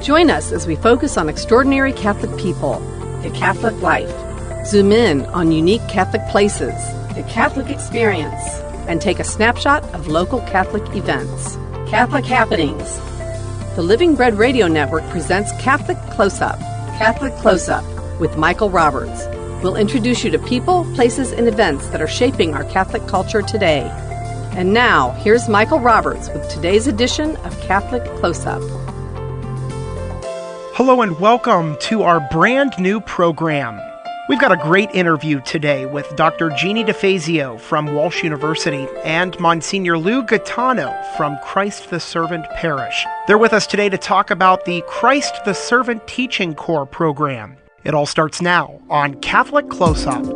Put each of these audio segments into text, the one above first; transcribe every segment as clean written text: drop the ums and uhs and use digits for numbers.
Join us as we focus on extraordinary Catholic people, the Catholic life. Zoom in on unique Catholic places, the Catholic experience, and take a snapshot of local Catholic events. Catholic happenings. The Living Bread Radio Network presents Catholic Close-Up. Catholic Close-Up with Michael Roberts. We'll introduce you to people, places, and events that are shaping our Catholic culture today. And now, here's Michael Roberts with today's edition of Catholic Close-Up. Hello and welcome to our brand new program. We've got a great interview today with Dr. Jeannie DeFazio from Walsh University and Msgr. Lou Gaetano from Christ the Servant Parish. They're with us today to talk about the Christ the Servant Teaching Corps program. It all starts now on Catholic Close-Up.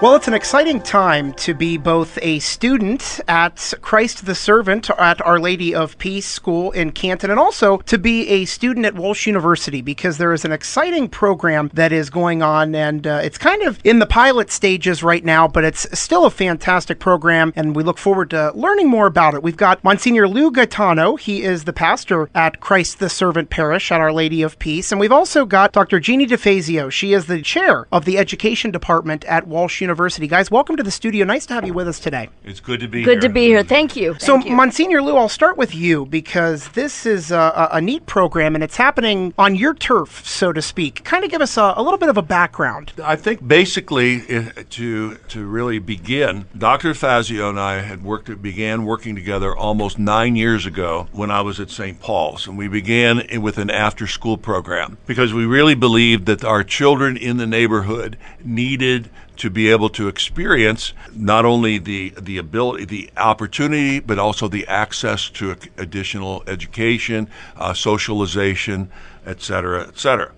Well, it's an exciting time to be both a student at Christ the Servant at Our Lady of Peace School in Canton and also to be a student at Walsh University because there is an exciting program that is going on and it's kind of in the pilot stages right now, but it's still a fantastic program and we look forward to learning more about it. We've got Msgr. Lou Gaetano. He is the pastor at Christ the Servant Parish at Our Lady of Peace. And we've also got Dr. Jeannie DeFazio. She is the chair of the education department at Walsh University. Guys, welcome to the studio. Nice to have you with us today. It's good to be here. Good to be here. Thank you. So, Msgr. Lou, I'll start with you because this is a neat program and it's happening on your turf, so to speak. Kind of give us a little bit of a background. I think basically to really begin, Dr. DeFazio and I began working together almost 9 years ago when I was at St. Paul's, and we began with an after-school program because we really believed that our children in the neighborhood needed to be able to experience not only the ability, the opportunity, but also the access to additional education, socialization, et cetera, et cetera.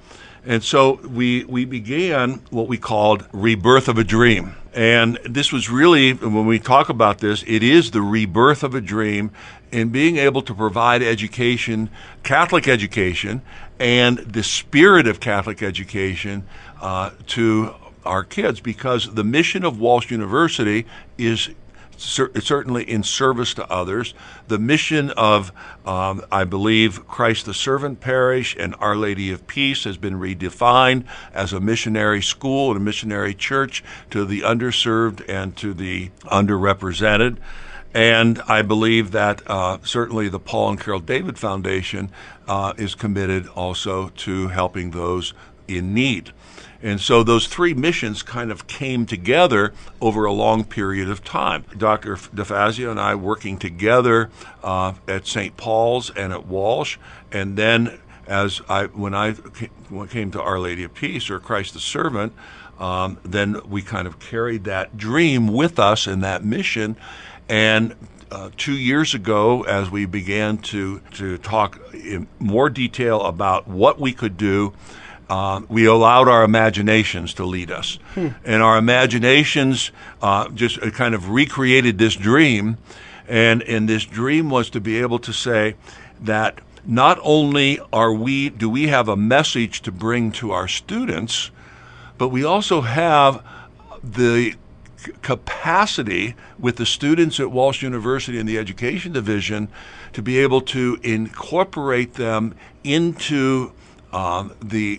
And so we began what we called Rebirth of a Dream. And this was really, when we talk about this, it is the rebirth of a dream in being able to provide education, Catholic education, and the spirit of Catholic education to our kids, because the mission of Walsh University is certainly in service to others. The mission of, I believe, Christ the Servant Parish and Our Lady of Peace has been redefined as a missionary school and a missionary church to the underserved and to the underrepresented. And I believe that certainly the Paul and Carol David Foundation is committed also to helping those in need. And so those three missions kind of came together over a long period of time. Dr. DeFazio and I working together at St. Paul's and at Walsh, and then when I came to Our Lady of Peace or Christ the Servant, then we kind of carried that dream with us in that mission. And 2 years ago, as we began to talk in more detail about what we could do, we allowed our imaginations to lead us. And our imaginations just kind of recreated this dream. And this dream was to be able to say that not only do we have a message to bring to our students, but we also have the capacity with the students at Walsh University in the Education Division to be able to incorporate them into embed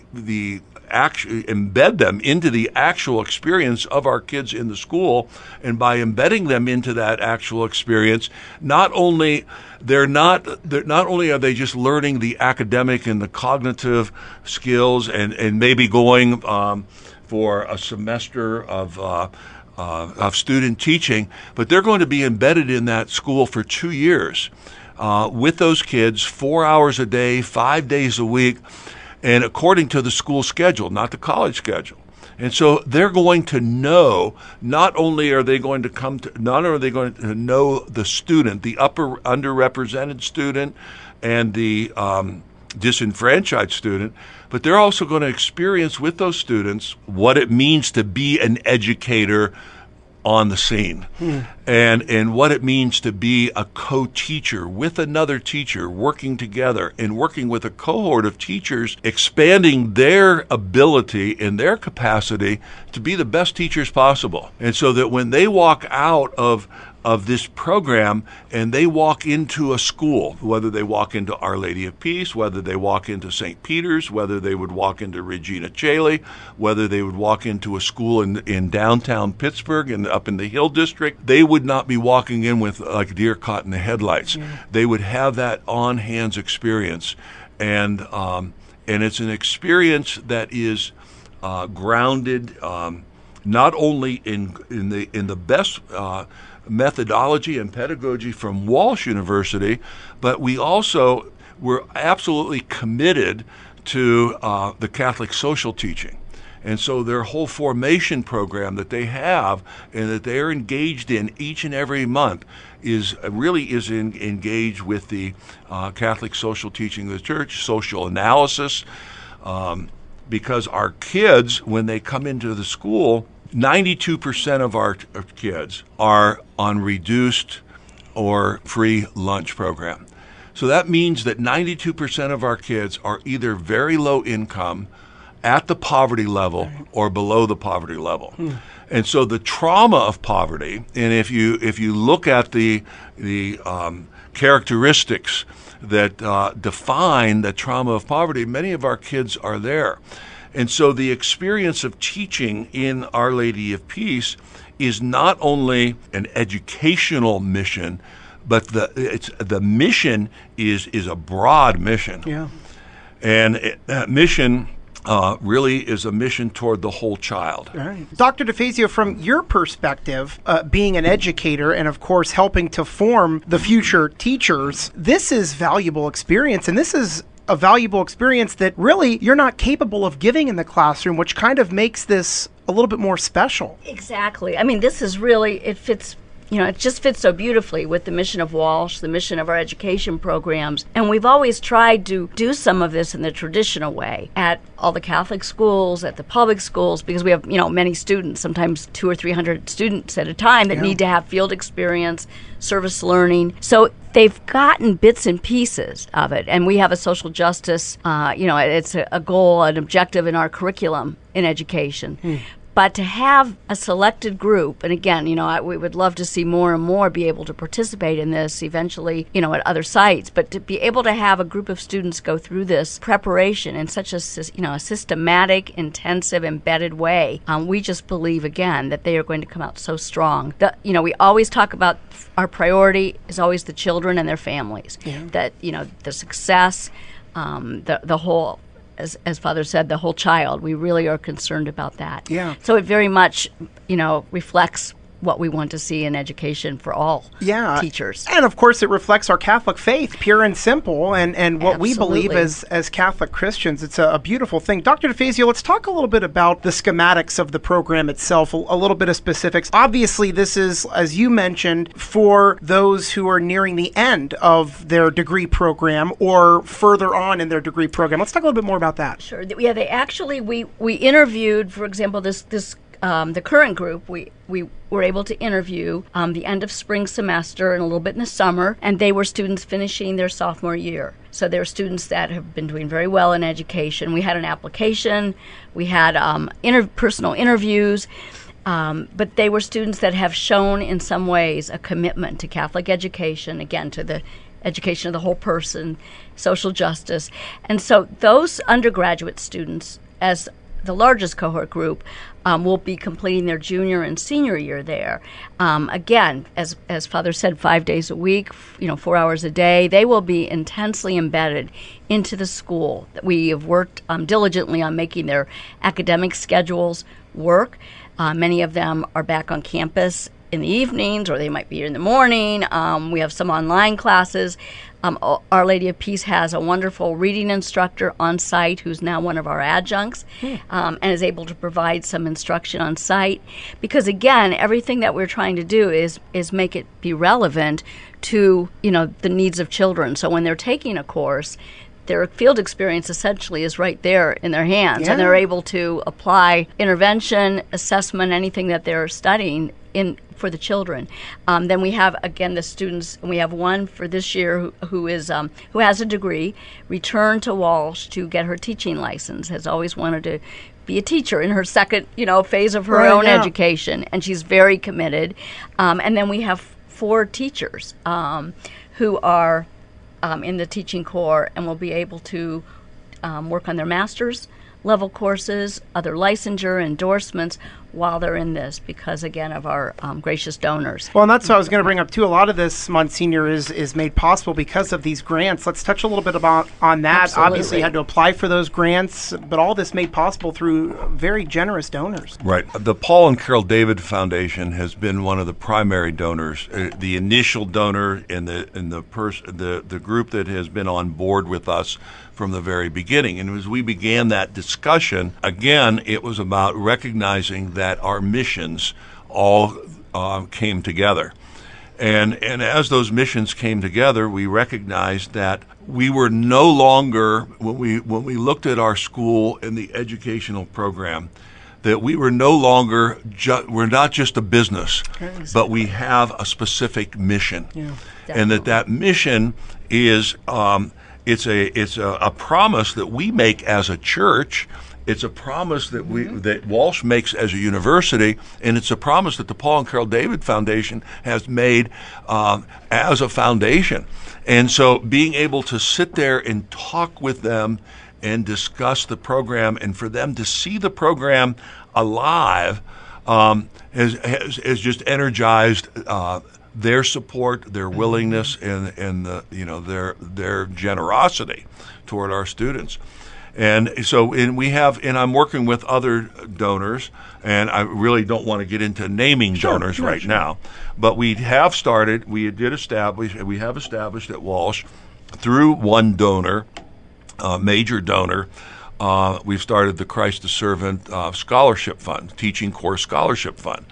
them into the actual experience of our kids in the school, and by embedding them into that actual experience, not only are they just learning the academic and the cognitive skills and maybe going for a semester of student teaching, but they're going to be embedded in that school for 2 years with those kids, 4 hours a day, 5 days a week, and according to the school schedule, not the college schedule. And so they're going to know, not only are they going to know the student, the underrepresented student and the disenfranchised student, but they're also going to experience with those students what it means to be an educator on the scene. and what it means to be a co-teacher with another teacher, working together and working with a cohort of teachers, expanding their ability and their capacity to be the best teachers possible. And so that when they walk out of this program and they walk into a school, whether they walk into Our Lady of Peace, whether they walk into St. Peter's, whether they would walk into Regina Coeli, whether they would walk into a school in downtown Pittsburgh and up in the Hill District, they would not be walking in with like deer caught in the headlights. Yeah. They would have that on-hands experience. And it's an experience that is grounded not only in the best methodology and pedagogy from Walsh University, but we're absolutely committed to the Catholic social teaching. And so their whole formation program that they have and that they're engaged in each and every month is engaged with the Catholic social teaching of the Church, social analysis, because our kids, when they come into the school, 92% of our kids are on reduced or free lunch program. So that means that 92% of our kids are either very low income, at the poverty level, or below the poverty level. And so the trauma of poverty, and if you look at the characteristics that define the trauma of poverty, many of our kids are there. And so the experience of teaching in Our Lady of Peace is not only an educational mission, but the mission is a broad mission. Yeah. And that mission really is a mission toward the whole child. Right. Dr. DeFazio, from your perspective, being an educator and, of course, helping to form the future teachers, this is valuable experience, and this is a valuable experience that really you're not capable of giving in the classroom, which kind of makes this a little bit more special. Exactly. I mean, this is really, it fits, it just fits so beautifully with the mission of Walsh, the mission of our education programs. And we've always tried to do some of this in the traditional way at all the Catholic schools, at the public schools, because we have, many students, sometimes 200 or 300 students at a time that need to have field experience, service learning. So they've gotten bits and pieces of it. And we have a social justice, it's a goal, an objective in our curriculum in education. But to have a selected group, and again, we would love to see more and more be able to participate in this eventually, at other sites. But to be able to have a group of students go through this preparation in such a systematic, intensive, embedded way, we just believe, again, that they are going to come out so strong. We always talk about our priority is always the children and their families. Yeah. That, the success, the whole, as Father said, the whole child. We really are concerned about that. Yeah. So it very much, reflects what we want to see in education for all teachers. And of course it reflects our Catholic faith, pure and simple, and what we believe as Catholic Christians. It's a beautiful thing. Dr. DeFazio, let's talk a little bit about the schematics of the program itself, a little bit of specifics. Obviously, this is, as you mentioned, for those who are nearing the end of their degree program or further on in their degree program. Let's talk a little bit more about that. Sure. Yeah, they actually, we interviewed, for example, the current group, we were able to interview the end of spring semester and a little bit in the summer, and they were students finishing their sophomore year. So they're students that have been doing very well in education. We had an application, we had personal interviews, but they were students that have shown in some ways a commitment to Catholic education, again, to the education of the whole person, social justice. And so those undergraduate students, as the largest cohort group, will be completing their junior and senior year there. Again, as Father said, 5 days a week, 4 hours a day. They will be intensely embedded into the school. We have worked diligently on making their academic schedules work. Many of them are back on campus in the evenings, or they might be here in the morning. We have some online classes. Our Lady of Peace has a wonderful reading instructor on site who's now one of our adjuncts and is able to provide some instruction on site. Because, again, everything that we're trying to do is make it be relevant to, the needs of children. So when they're taking a course, their field experience essentially is right there in their hands, and they're able to apply intervention, assessment, anything that they're studying for the children. Then we have, again, the students, and we have one for this year who has a degree, returned to Walsh to get her teaching license, has always wanted to be a teacher in her second, phase of her own education, and she's very committed. And then we have 4 teachers who are in the teaching corps and will be able to work on their master's level courses, other licensure, endorsements, while they're in this, because again of our gracious donors. Well, and that's what I was going to bring up too. A lot of this, Monsignor, is made possible because of these grants. Let's touch a little bit on that. Absolutely. Obviously, you had to apply for those grants, but all this made possible through very generous donors. Right. The Paul and Carol David Foundation has been one of the primary donors, the initial donor in the group that has been on board with us from the very beginning. And as we began that discussion, again, it was about recognizing that our missions all came together. And as those missions came together, we recognized that we were no longer, when we looked at our school and the educational program, that we were no longer, we're not just a business, but we have a specific mission. Yeah. And that mission is, it's a promise that we make as a church. It's a promise that that Walsh makes as a university, and it's a promise that the Paul and Carol David Foundation has made as a foundation. And so being able to sit there and talk with them and discuss the program, and for them to see the program alive has just energized their support, their willingness, and their generosity toward our students. And so, I'm working with other donors, and I really don't want to get into naming donors right now, but we have established at Walsh through one donor, major donor. We've started the Christ the Servant Scholarship Fund, Teaching Corps Scholarship Fund.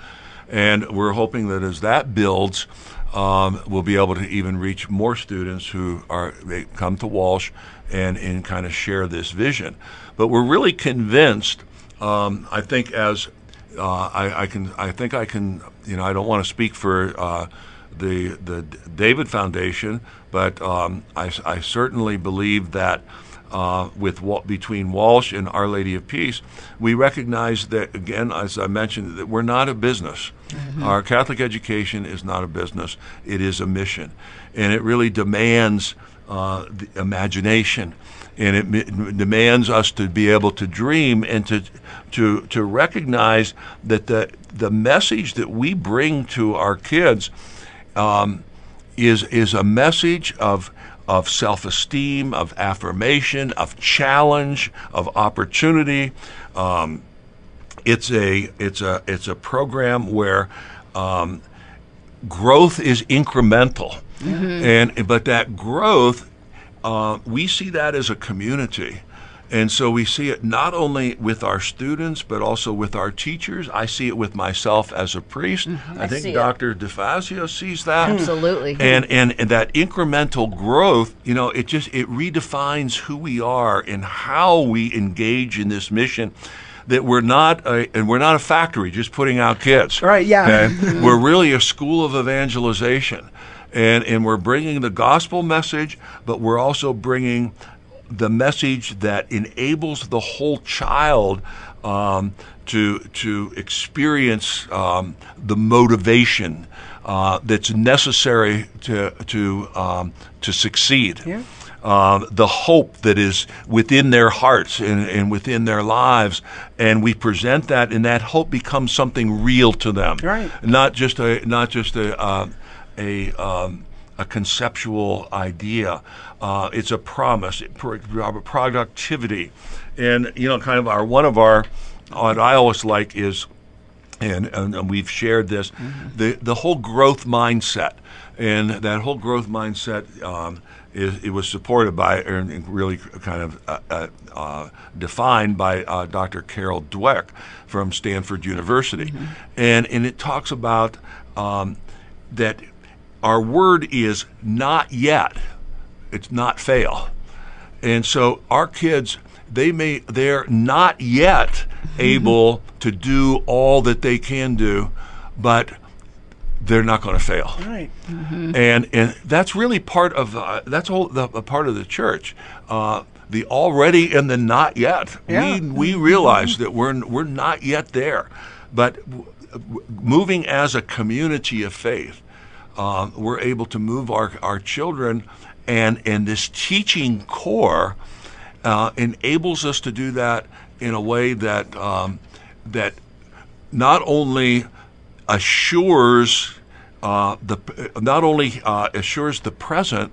And we're hoping that as that builds, we'll be able to even reach more students who they come to Walsh and kind of share this vision. But we're really convinced. I think I don't want to speak for the David Foundation, but I certainly believe that. Between Walsh and Our Lady of Peace, we recognize that, again, as I mentioned, that we're not a business. Mm-hmm. Our Catholic education is not a business. It is a mission. And it really demands the imagination. And it demands us to be able to dream and to recognize that the message that we bring to our kids is a message of self-esteem, of affirmation, of challenge, of opportunity. It's a program where growth is incremental, but that growth we see that as a community. And so we see it not only with our students, but also with our teachers. I see it with myself as a priest. I think Dr. DeFazio sees that. Absolutely. And that incremental growth, it redefines who we are and how we engage in this mission. That we're not a factory just putting out kids. Right, yeah. Okay? We're really a school of evangelization. And we're bringing the gospel message, but we're also bringing the message that enables the whole child to experience the motivation that's necessary to succeed. Yeah. The hope that is within their hearts and within their lives, and we present that, and that hope becomes something real to them. Right. Not just a conceptual idea. It's a promise, productivity, and kind of one of our what I always like is, and we've shared this, the whole growth mindset, and that whole growth mindset it was supported by and really kind of defined by Dr. Carol Dweck from Stanford University, and it talks about that. Our word is not yet. It's not fail. And so our kids, they're not yet able to do all that they can do, but they're not going to fail. Right. And that's really part of that's all a part of the church. The already and the not yet. Yeah. We realize that we're not yet there, but moving as a community of faith, we're able to move our children, and this teaching core enables us to do that in a way that that not only assures assures the present,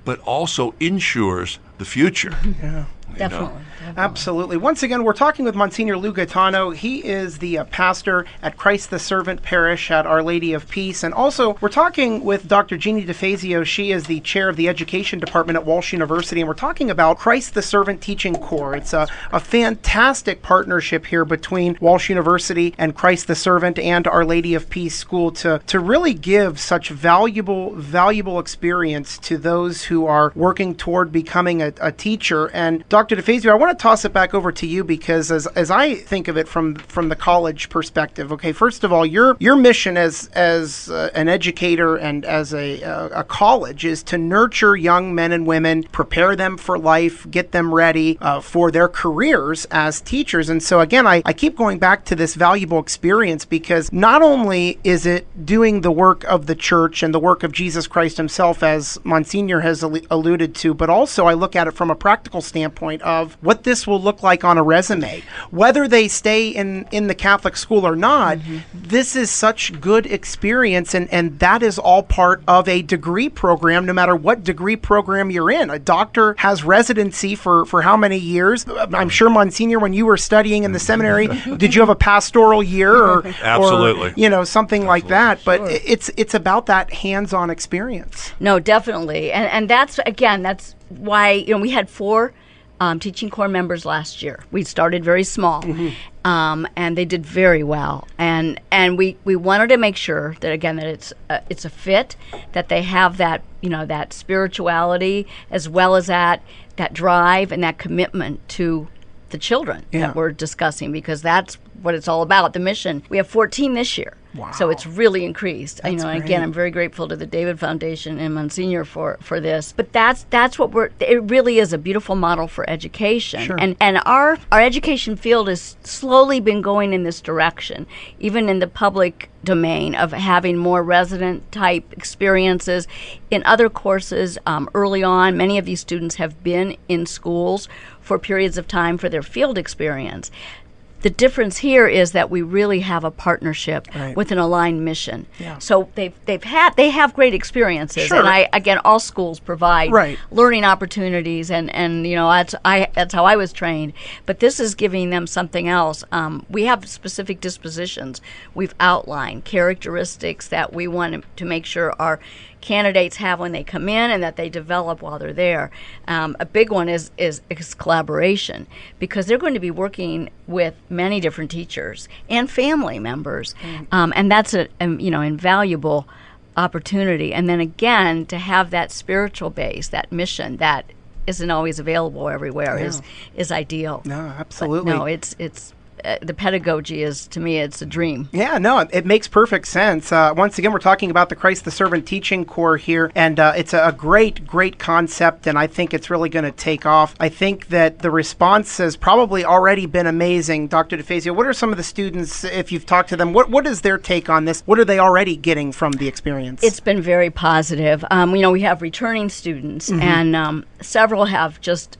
but also ensures the future. Yeah. Definitely. Absolutely. Once again, we're talking with Monsignor Lou Gaetano. He is the pastor at Christ the Servant Parish at Our Lady of Peace. And also, we're talking with Dr. Jeannie DeFazio. She is the chair of the Education Department at Walsh University. And we're talking about Christ the Servant Teaching Corps. It's a fantastic partnership here between Walsh University and Christ the Servant and Our Lady of Peace School to really give such valuable experience to those who are working toward becoming a teacher. And Dr. DeFazio, I want to toss it back over to you, because as I think of it from the college perspective, okay, first of all, your mission as an educator and as a college is to nurture young men and women, prepare them for life, get them ready for their careers as teachers. And so again, I keep going back to this valuable experience, because not only is it doing the work of the church and the work of Jesus Christ himself, as Monsignor has alluded to, but also I look at it from a practical standpoint of what this will look like on a resume. Whether they stay in the Catholic school or not, this is such good experience, and that is all part of a degree program, no matter what degree program you're in. A doctor has residency for how many years? I'm sure, Monsignor, when you were studying in the seminary, did you have a pastoral year or Absolutely. or something like that? But it's about that hands-on experience. No, definitely. And that's why, we had 4 teaching corps members last year. We started very small, and they did very well. And we wanted to make sure that, again, that it's a fit, that they have that, that spirituality, as well as that drive and that commitment to the children that we're discussing, because that's what it's all about, the mission. We have 14 this year. Wow. So it's really increased. That's and again, great. I'm very grateful to the David Foundation and Monsignor for this. But that's what it really is, a beautiful model for education. Sure. And our education field has slowly been going in this direction, even in the public domain, of having more resident type experiences in other courses. Early on, many of these students have been in schools for periods of time for their field experience. The difference here is that we really have a partnership with an aligned mission. Yeah. So they have great experiences, Sure. and again, all schools provide learning opportunities, and that's how I was trained. But this is giving them something else. We have specific dispositions. We've outlined characteristics that we want to make sure our candidates have when they come in, and that they develop while they're there. A big one is collaboration, because they're going to be working with many different teachers and family members, and that's an invaluable opportunity. And then again, to have that spiritual base, that mission that isn't always available everywhere, is ideal. No, absolutely. But no, it's the pedagogy is, to me, it's a dream. Yeah, no, it makes perfect sense. Once again, we're talking about the Christ the Servant Teaching Corps here, and it's a great concept, and I think it's really going to take off. I think that the response has probably already been amazing. Dr. DeFazio, what are some of the students, if you've talked to them, what is their take on this? What are they already getting from the experience? It's been very positive. We have returning students, and several have just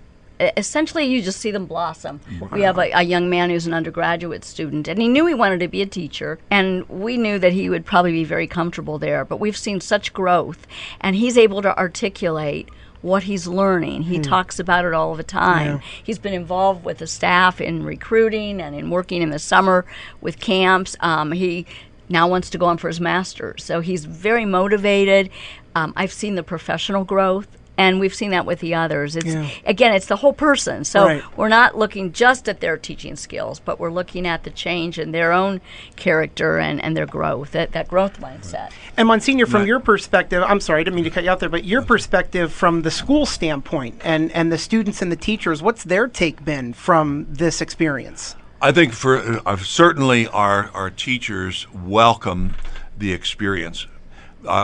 essentially, you just see them blossom. Wow. We have a young man who's an undergraduate student, and he knew he wanted to be a teacher, and we knew that he would probably be very comfortable there. But we've seen such growth, and he's able to articulate what he's learning. He talks about it all the time. Yeah. He's been involved with the staff in recruiting and in working in the summer with camps. He now wants to go on for his master's, so he's very motivated. I've seen the professional growth, and we've seen that with the others. Again, it's the whole person. So we're not looking just at their teaching skills, but we're looking at the change in their own character and their growth, that growth mindset. And Monsignor, from your perspective, I'm sorry, I didn't mean to cut you out there, but your perspective from the school standpoint and the students and the teachers, what's their take been from this experience? I think certainly our teachers welcome the experience,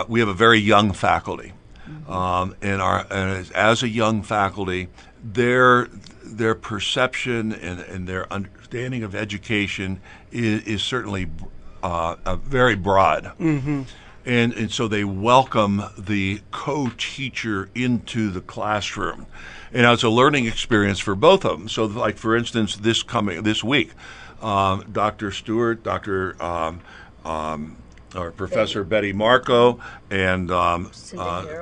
we have a very young faculty, and as a young faculty, their perception and their understanding of education is certainly very broad. And so they welcome the co-teacher into the classroom. And it's a learning experience for both of them. So, like, for instance, this week, Dr. Stewart, Professor Betty Marco, and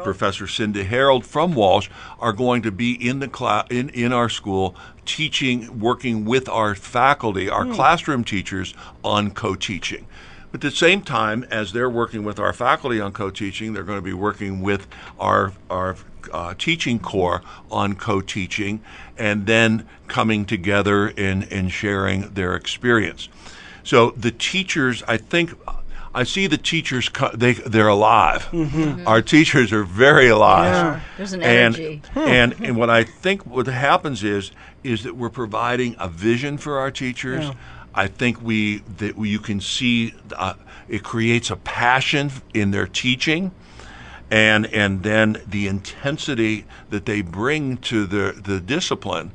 Professor Cindy Harold from Walsh are going to be in the in our school teaching, working with our faculty, our classroom teachers, on co-teaching. But at the same time, as they're working with our faculty on co-teaching, they're going to be working with our teaching core on co-teaching, and then coming together and sharing their experience. So the teachers, I see the teachers, they're alive. Our teachers are very alive. Yeah. There's an energy. And what I think what happens is that we're providing a vision for our teachers. Yeah. I think you can see it creates a passion in their teaching, and then the intensity that they bring to the discipline,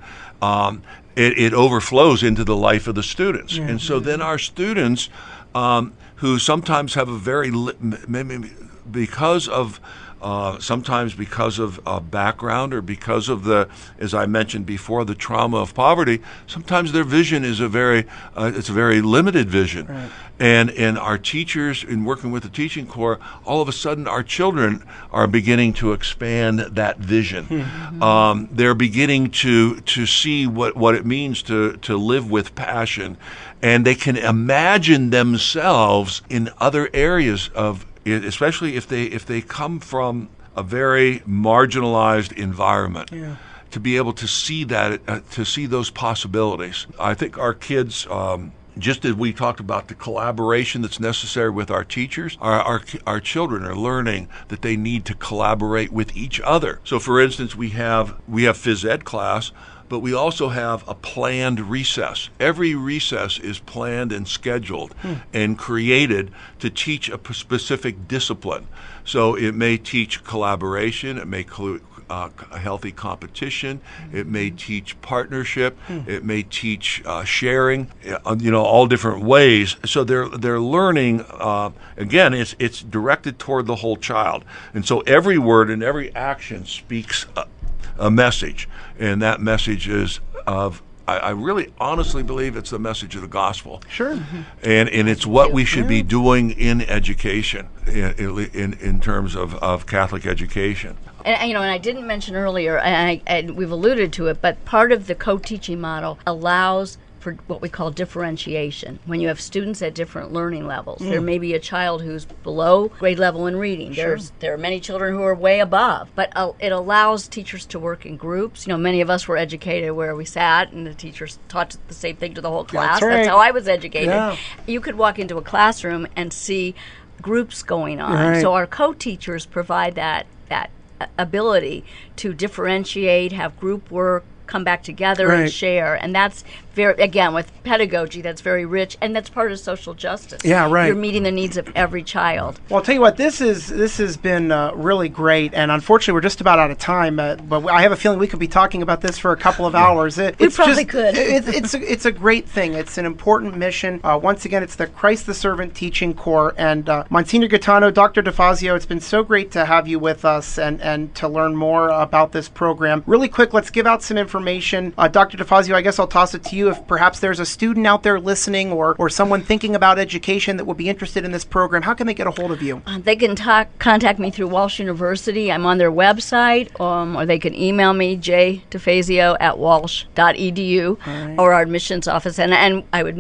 it overflows into the life of the students. And so then our students, who sometimes have a very sometimes because of background, or because of as I mentioned before, the trauma of poverty, sometimes their vision is a very limited vision. Right. And our teachers, in working with the teaching corps, all of a sudden our children are beginning to expand that vision. They're beginning to see what it means to live with passion, and they can imagine themselves in other areas of, especially if they come from a very marginalized environment, to be able to see that, to see those possibilities. I think our kids, just as we talked about the collaboration that's necessary with our teachers, our children are learning that they need to collaborate with each other. So, for instance, we have phys ed class, but we also have a planned recess. Every recess is planned and scheduled and created to teach a specific discipline. So it may teach collaboration, it may include a healthy competition, it may teach partnership, it may teach sharing, all different ways. So they're learning, again, it's directed toward the whole child. And so every word and every action speaks a message, and that message is I really honestly believe it's the message of the gospel. Sure. And it's what we should be doing in education, in terms of Catholic education. And I didn't mention earlier, and we've alluded to it, but part of the co-teaching model allows for what we call differentiation. When you have students at different learning levels, there may be a child who's below grade level in reading. Sure. There are many children who are way above, but it allows teachers to work in groups. Many of us were educated where we sat and the teachers taught the same thing to the whole class. That's right. That's how I was educated. Yeah. You could walk into a classroom and see groups going on. Right. So our co-teachers provide that ability to differentiate, have group work, come back together and share. And that's very, again, with pedagogy, that's very rich, and that's part of social justice. Yeah, right. You're meeting the needs of every child. Well, I'll tell you what, this has been really great, and unfortunately we're just about out of time, but I have a feeling we could be talking about this for a couple of hours. We probably could. It's a great thing. It's an important mission. Once again, it's the Christ the Servant Teaching Corps, and Msgr. Gaetano, Dr. DeFazio, it's been so great to have you with us and to learn more about this program. Really quick, let's give out some information. Dr. DeFazio, I guess I'll toss it to you. If perhaps there's a student out there listening or someone thinking about education that would be interested in this program, how can they get a hold of you? They can contact me through Walsh University. I'm on their website, or they can email me, jdefazio@walsh.edu, or our admissions office. And I would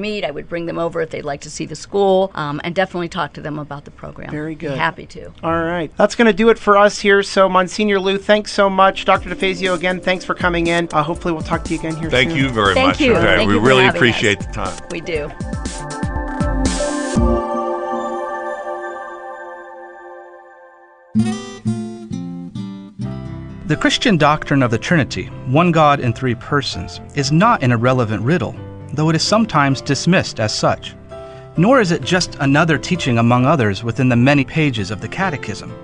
bring them over if they'd like to see the school, and definitely talk to them about the program. Very good. Be happy to. All right. That's going to do it for us here. So, Msgr. Lou, thanks so much. Dr. DeFazio, again, thanks for coming in. Hopefully we'll talk to you again here soon. Thank you very Thank much. you. Okay. Thank We you for really having appreciate us. the time. We do. The Christian doctrine of the Trinity, one God in three persons, is not an irrelevant riddle, though it is sometimes dismissed as such. nor is it just another teaching among others within the many pages of the Catechism.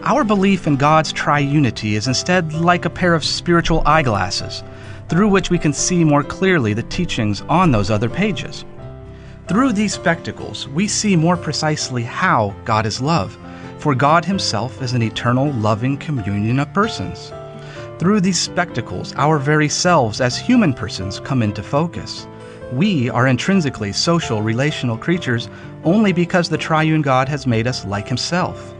Our belief in God's triunity is instead like a pair of spiritual eyeglasses, through which we can see more clearly the teachings on those other pages. Through these spectacles, we see more precisely how God is love, for God himself is an eternal, loving communion of persons. Through these spectacles, our very selves as human persons come into focus. We are intrinsically social, relational creatures only because the triune God has made us like himself.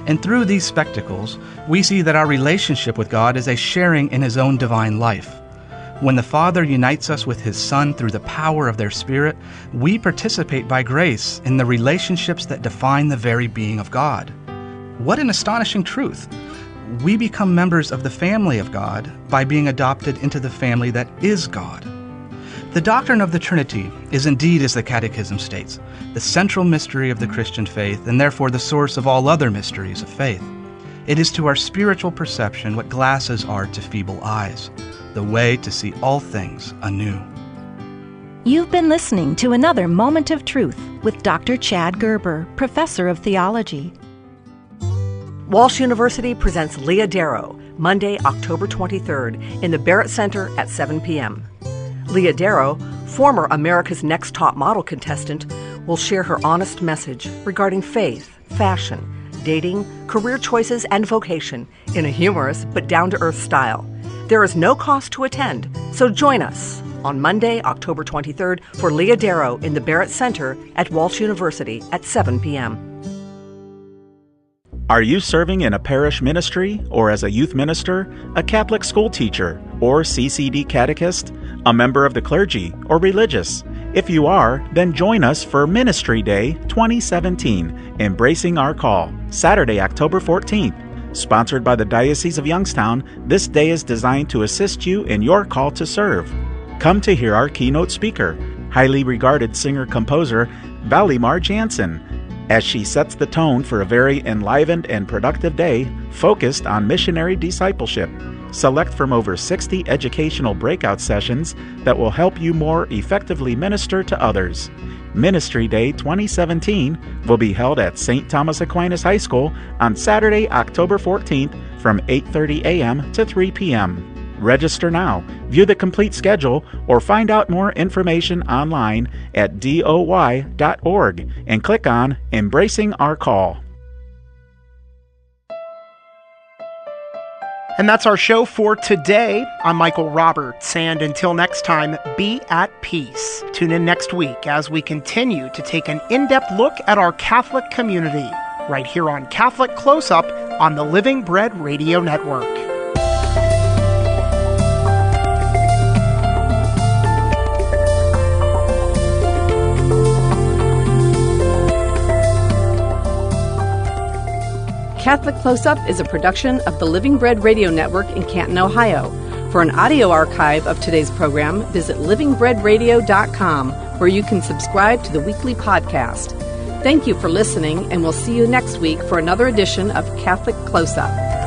And through these spectacles, we see that our relationship with God is a sharing in his own divine life. When the Father unites us with his Son through the power of their Spirit, we participate by grace in the relationships that define the very being of God. What an astonishing truth! We become members of the family of God by being adopted into the family that is God. The doctrine of the Trinity is indeed, as the Catechism states, the central mystery of the Christian faith and therefore the source of all other mysteries of faith. It is to our spiritual perception what glasses are to feeble eyes, the way to see all things anew. You've been listening to another Moment of Truth with Dr. Chad Gerber, Professor of Theology. Walsh University presents Leah Darrow, Monday, October 23rd, in the Barrett Center at 7 p.m. Leah Darrow, former America's Next Top Model contestant, will share her honest message regarding faith, fashion, dating, career choices, and vocation in a humorous but down-to-earth style. There is no cost to attend, so join us on Monday, October 23rd for Leah Darrow in the Barrett Center at Walsh University at 7 p.m. Are you serving in a parish ministry or as a youth minister, a Catholic school teacher, or CCD catechist, a member of the clergy, or religious? If you are, then join us for Ministry Day 2017, Embracing Our Call, Saturday, October 14th. Sponsored by the Diocese of Youngstown, this day is designed to assist you in your call to serve. Come to hear our keynote speaker, highly regarded singer-composer Valimar Jansen, as she sets the tone for a very enlivened and productive day focused on missionary discipleship. Select from over 60 educational breakout sessions that will help you more effectively minister to others. Ministry Day 2017 will be held at St. Thomas Aquinas High School on Saturday, October 14th from 8:30 a.m. to 3 p.m. Register now, view the complete schedule, or find out more information online at doy.org and click on Embracing Our Call. And that's our show for today. I'm Michael Roberts, and until next time, be at peace. Tune in next week as we continue to take an in-depth look at our Catholic community, right here on Catholic Close-Up on the Living Bread Radio Network. Catholic Close-Up is a production of the Living Bread Radio Network in Canton, Ohio. For an audio archive of today's program, visit livingbreadradio.com, where you can subscribe to the weekly podcast. Thank you for listening, and we'll see you next week for another edition of Catholic Close-Up.